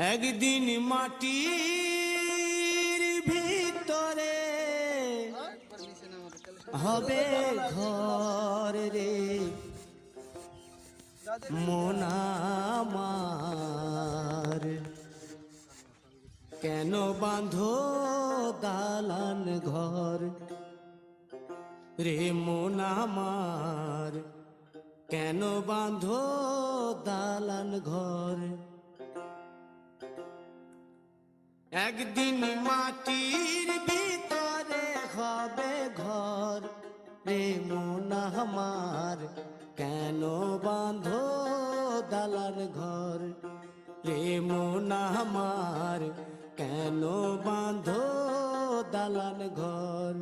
একদিন মাটির ভিতরে হবে ঘর রে মন আমার, কেন বাঁধো দালান ঘর রে মন আমার, কেন বাঁধো দালান ঘর। একদিন মাটির ভিতরে হবে ঘর রে মন আমার, কেন বাঁধো দালান ঘর রে মন আমার, কেন বাঁধো দালান ঘর।